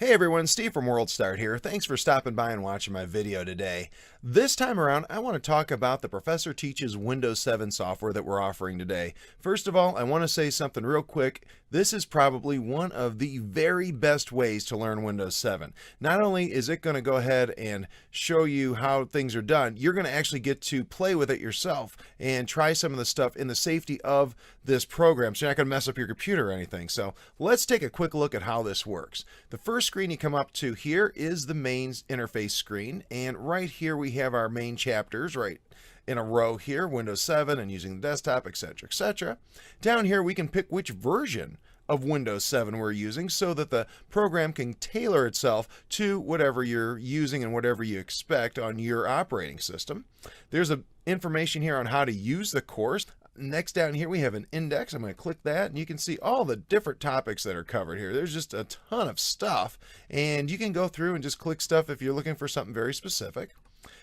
Hey everyone, Steve from World Start here. Thanks for stopping by and watching my video today. This time around, I want to talk about the Professor Teaches Windows 7 software that we're offering today. First of all, I want to say something real quick. This is probably one of the very best ways to learn Windows 7. Not only is it going to go ahead and show you how things are done, you're going to actually get to play with it yourself and try some of the stuff in the safety of this program, so you're not going to mess up your computer or anything. So let's take a quick look at how this works. The first screen you come up to here is the main interface screen, and right here we have our main chapters right in a row here, Windows 7 and using the desktop, etc., etc. Down here we can pick which version of Windows 7 we're using so that the program can tailor itself to whatever you're using and whatever you expect on your operating system. There's information here on how to use the course. Next down here we have an index. I'm going to click that and you can see all the different topics that are covered here. There's just a ton of stuff, and you can go through and just click stuff if you're looking for something very specific.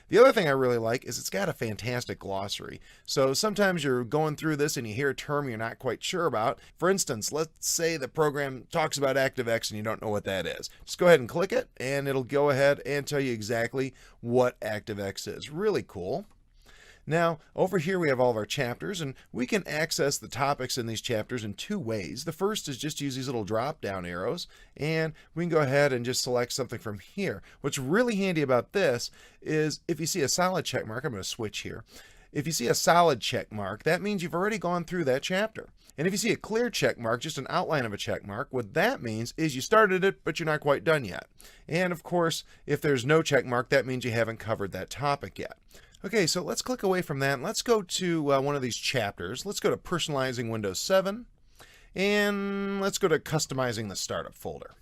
The other thing I really like is it's got a fantastic glossary. So sometimes you're going through this and you hear a term you're not quite sure about. For instance, let's say the program talks about ActiveX and you don't know what that is. Just go ahead and click it and it'll go ahead and tell you exactly what ActiveX is. Really cool. Now, over here we have all of our chapters, and we can access the topics in these chapters in two ways. The first is just use these little drop-down arrows, and we can go ahead and just select something from here. What's really handy about this is if you see a solid check mark, I'm going to switch here. If you see a solid check mark, that means you've already gone through that chapter. And if you see a clear check mark, just an outline of a check mark, what that means is you started it, but you're not quite done yet. And of course, if there's no check mark, that means you haven't covered that topic yet. Okay, so let's click away from that and let's go to one of these chapters. Let's go to Personalizing Windows 7 and let's go to Customizing the Startup folder.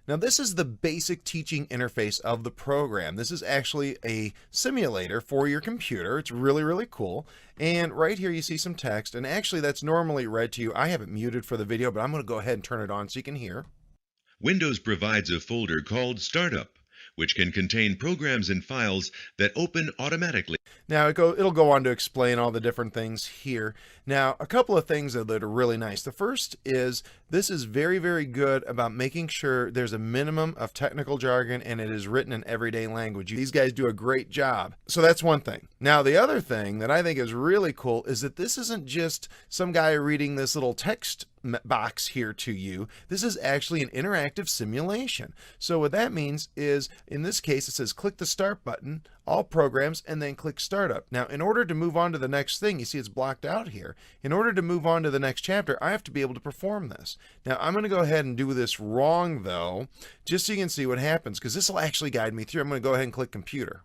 Now this is the basic teaching interface of the program. This is actually a simulator for your computer. It's really cool. And right here you see some text, and actually that's normally read to you. I have it muted for the video, but I'm going to go ahead and turn it on so you can hear. Windows provides a folder called Startup, which can contain programs and files that open automatically. Now it'll go on to explain all the different things here. Now, a couple of things that are really nice. The first is this is very good about making sure there's a minimum of technical jargon and it is written in everyday language. These guys do a great job. So that's one thing. Now, the other thing that I think is really cool is that this isn't just some guy reading this little text box here to you. This is actually an interactive simulation. So what that means is, in this case, it says click the start button, all programs, and then click startup. Now, in order to move on to the next thing, you see it's blocked out here. In order to move on to the next chapter, I have to be able to perform this. Now, I'm going to go ahead and do this wrong though, just so you can see what happens, because this will actually guide me through. I'm going to go ahead and click computer.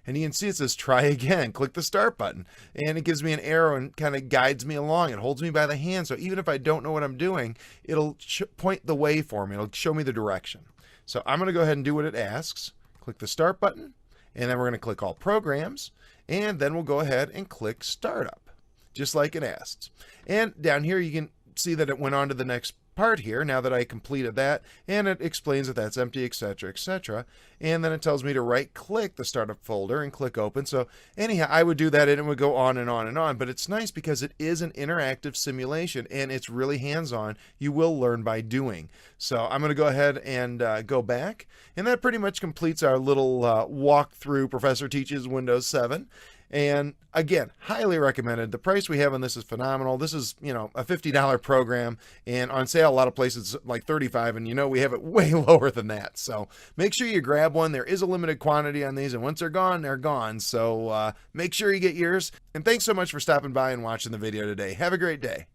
And you can see it says try again, click the start button, and it gives me an arrow and kind of guides me along. It holds me by the hand, so even if I don't know what I'm doing, it'll point the way for me. It'll show me the direction. So I'm going to go ahead and do what it asks. Click the start button, and then we're going to click all programs, and then we'll go ahead and click startup, just like it asks. And down here you can see that it went on to the next part here now that I completed that, and it explains that that's empty, etc., etc. And then it tells me to right click the startup folder and click open. So anyhow, I would do that and it would go on and on and on, but it's nice because it is an interactive simulation and it's really hands-on. You will learn by doing. So I'm going to go ahead and go back, and that pretty much completes our little walk through Professor Teaches Windows 7. And again, highly recommended. The price we have on this is phenomenal. This is, a $50 program, and on sale a lot of places like $35, and we have it way lower than that. So make sure you grab one. There is a limited quantity on these, and once they're gone, they're gone. So make sure you get yours. And thanks so much for stopping by and watching the video today. Have a great day.